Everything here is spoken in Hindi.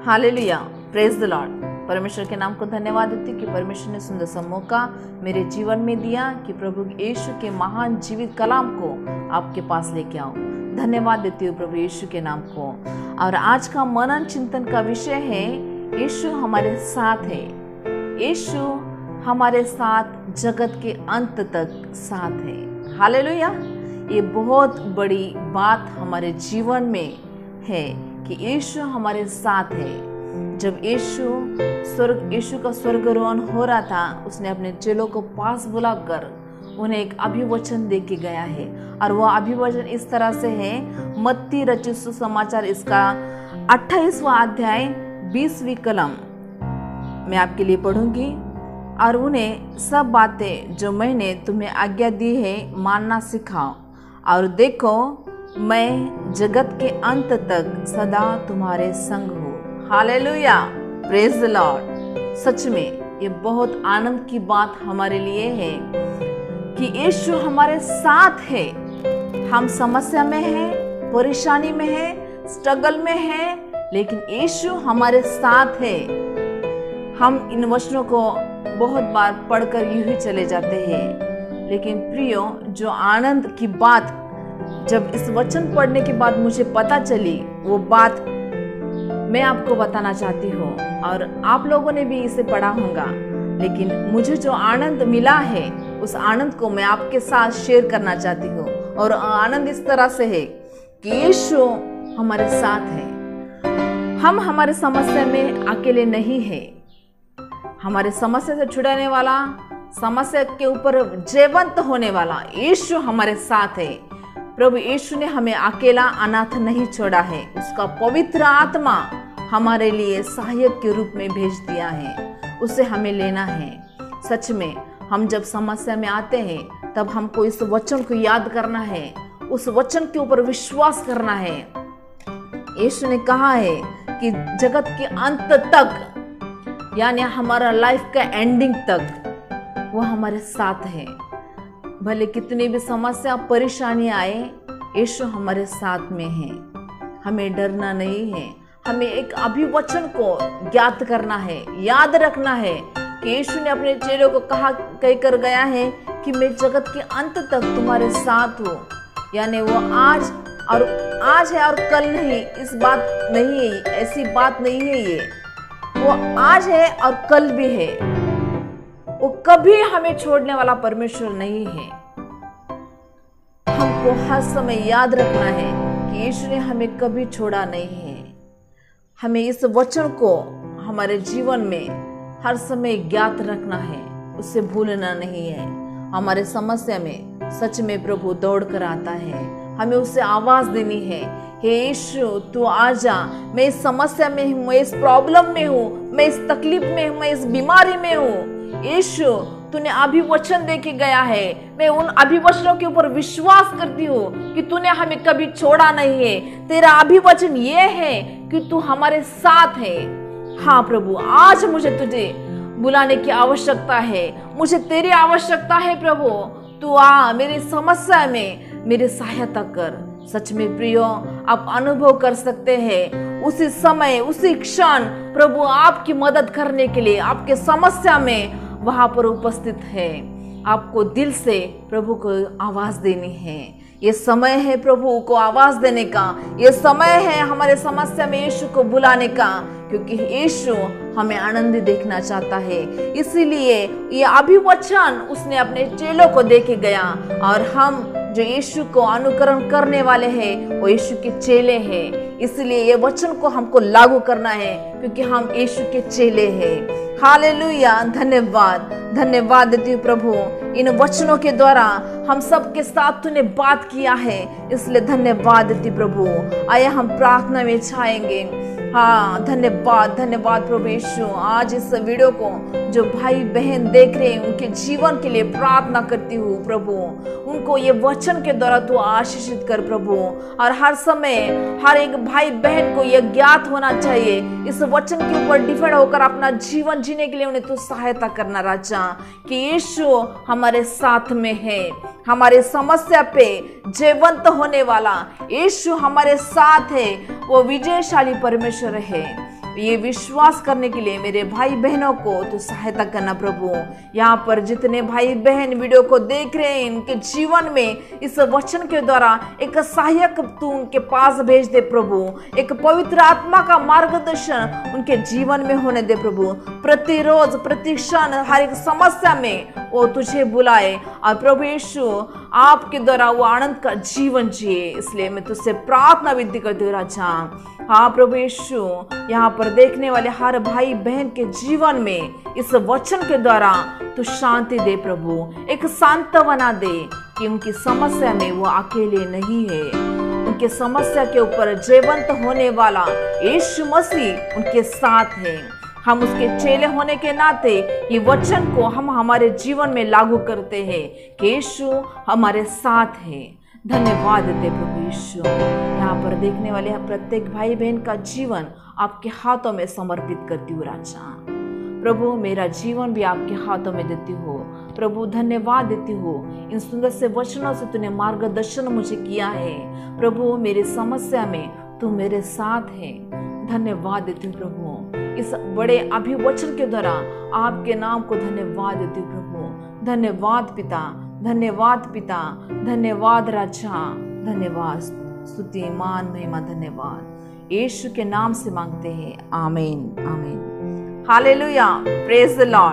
Hallelujah, praise the Lord. परमेश्वर के नाम को धन्यवाद देती कि परमेश्वर ने सुंदर सा मौका मेरे जीवन में दिया कि प्रभु यीशु के महान जीवित कलाम को आपके पास लेके आऊं। धन्यवाद देती हूँ प्रभु यीशु के नाम को। और आज का मनन चिंतन का विषय है यीशु हमारे साथ है। यीशु हमारे साथ जगत के अंत तक साथ है। हालेलुया, ये बहुत बड़ी बात हमारे जीवन में है कि यीशु हमारे साथ है। जब यीशु का स्वर्गारोहण हो रहा था, उसने अपने चेलों को पास बुलाकर उन्हें एक अभिवचन दे के गया है। और वह अभिवचन इस तरह से है, मत्ती रचित सुसमाचार इसका 28वां अध्याय 20वीं कलम मैं आपके लिए पढ़ूंगी। और उन्हें सब बातें जो मैंने तुम्हें आज्ञा दी है मानना सिखाओ, और देखो मैं जगत के अंत तक सदा तुम्हारे संग हूँ। Hallelujah, praise the lord. सच में ये बहुत आनंद की बात हमारे लिए है कि यीशु हमारे साथ है। हम समस्या में हैं, परेशानी में हैं, स्ट्रगल में हैं, लेकिन यीशु हमारे साथ है। हम इन वचनों को बहुत बार पढ़कर यूं ही चले जाते हैं, लेकिन प्रियो, जो आनंद की बात जब इस वचन पढ़ने के बाद मुझे पता चली, वो बात मैं आपको बताना चाहती हूँ। और आप लोगों ने भी इसे पढ़ा होगा, लेकिन मुझे जो आनंद मिला है उस आनंद को मैं आपके साथ शेयर करना चाहती हूँ। और आनंद इस तरह से है कि यीशु हमारे साथ है। हम हमारे समस्या में अकेले नहीं है। हमारे समस्या से छुड़ाने वाला, समस्या के ऊपर जीवंत होने वाला यीशु हमारे साथ है। प्रभु यीशु ने हमें अकेला अनाथ नहीं छोड़ा है। उसका पवित्र आत्मा हमारे लिए सहायक के रूप में भेज दिया है। उसे हमें लेना है। सच में हम जब समस्या में आते हैं तब हमको इस वचन को याद करना है, उस वचन के ऊपर विश्वास करना है। यीशु ने कहा है कि जगत के अंत तक, यानी हमारा लाइफ का एंडिंग तक वो हमारे साथ है। भले कितनी भी समस्या परेशानी आए, यीशु हमारे साथ में है। हमें डरना नहीं है। हमें एक अभिवचन को ज्ञात करना है, याद रखना है कि यीशु ने अपने चेलों को कहकर गया है कि मैं जगत के अंत तक तुम्हारे साथ हूँ। यानी वो आज है और कल नहीं, इस बात नहीं है, ऐसी बात नहीं है। ये वो आज है और कल भी है। वो कभी हमें छोड़ने वाला परमेश्वर नहीं है। हमको हर समय याद रखना है कि यीशु ने हमें कभी छोड़ा नहीं है। हमें इस वचन को हमारे जीवन में हर समय ज्ञात रखना है, उससे भूलना नहीं है। हमारे समस्या में सच में प्रभु दौड़ कर आता है। हमें उससे आवाज देनी है, हे यीशु तू आजा, मैं इस समस्या में हूँ, मैं इस प्रॉब्लम में हूँ, मैं इस तकलीफ में हूँ, मैं इस बीमारी में हूँ। यीशु तूने अभिवचन दे के गया है। मैं उन अभिवचनों के ऊपर विश्वास करती हूँ कि तूने हमें कभी छोड़ा नहीं है। तेरा अभिवचन ये है कि तू हमारे साथ है। हाँ प्रभु, आज मुझे तुझे बुलाने की आवश्यकता है। मुझे तेरी आवश्यकता है प्रभु। तू आ मेरी समस्या में मेरी सहायता कर। सच में प्रियो, आप अनुभव कर सकते हैं उसी समय, उसी क्षण प्रभु आपकी मदद करने के लिए आपके समस्या में वहां पर उपस्थित है। आपको दिल से प्रभु को आवाज देनी है। ये समय है प्रभु को आवाज देने का। ये समय है हमारे समस्या में यीशु को बुलाने का, क्योंकि यीशु हमें आनंद देखना चाहता है। इसीलिए ये अभिवचन उसने अपने चेलों को दे के गया। और हम जो यीशु को अनुकरण करने वाले हैं वो यीशु के चेले हैं। इसलिए ये वचन को हमको लागू करना है, क्योंकि हम यीशु के चेले हैं। हालेलुया, धन्यवाद देती हूँ प्रभु। इन वचनों के द्वारा हम सब के साथ तूने बात किया है, इसलिए धन्यवाद देती प्रभु। आया हम प्रार्थना में छाएंगे। हाँ, धन्यवाद प्रभु यीशु। आज इस वीडियो को जो भाई बहन देख रहे हैं उनके जीवन के लिए प्रार्थना करती हूँ प्रभु। उनको ये वचन के द्वारा तू आशीषित कर प्रभु। और हर समय हर एक भाई बहन को यह ज्ञात होना चाहिए, इस वचन के ऊपर डिपेंड होकर अपना जीवन जीने के लिए उन्हें तू सहायता करना राजा, कि यीशु हमारे साथ में है। हमारे समस्या पे जीवंत होने वाला यीशु हमारे साथ है। वो विजयशाली परमेश्वर है। ये विश्वास करने के लिए मेरे भाई बहनों को तो सहायता करना प्रभु। यहाँ पर जितने भाई बहन वीडियो को देख रहे हैं, इनके जीवन में इस वचन के द्वारा एक सहायक तू उनके पास भेज दे प्रभु। एक पवित्र आत्मा का मार्गदर्शन उनके जीवन में होने दे प्रभु। प्रतिरोज प्रति क्षण हर एक समस्या में वो तुझे बुलाए और प्रभु यीशु आपके द्वारा वो आनंद का जीवन जिए। इसलिए मैं तुझसे प्रार्थना विनती करती हूँ राजा। हाँ प्रभु यीशु, यहाँ पर देखने वाले हर भाई बहन के जीवन में इस वचन के द्वारा तू शांति दे प्रभु। एक सांत्वना दे कि उनकी समस्या में वो अकेले नहीं है। उनके समस्या के ऊपर जयवंत होने वाला यीशु मसीह उनके साथ है। हम उसके चेले होने के नाते ये वचन को हम हमारे जीवन में लागू करते हैं कि यीशु हमारे साथ है। धन्यवाद देते प्रभु यीशु। यहाँ पर देखने वाले प्रत्येक भाई बहन का जीवन आपके हाथों में समर्पित करती हूँ राजा। प्रभु मेरा जीवन भी आपके हाथों में देती हो प्रभु। धन्यवाद देती हो इन सुंदर से वचनों से तूने मार्गदर्शन मुझे किया है प्रभु। मेरी समस्या में तू मेरे साथ है। धन्यवाद देती हूँ प्रभु। इस बड़े अभिवचन के द्वारा आपके नाम को धन्यवाद देती हूँ प्रभु। धन्यवाद पिता, धन्यवाद पिता, धन्यवाद राजा, धन्यवाद, स्तुति, मान, महिमा, धन्यवाद यीशु के नाम से मांगते हैं। आमीन, आमीन, हालेलुया, प्रेज द लॉर्ड।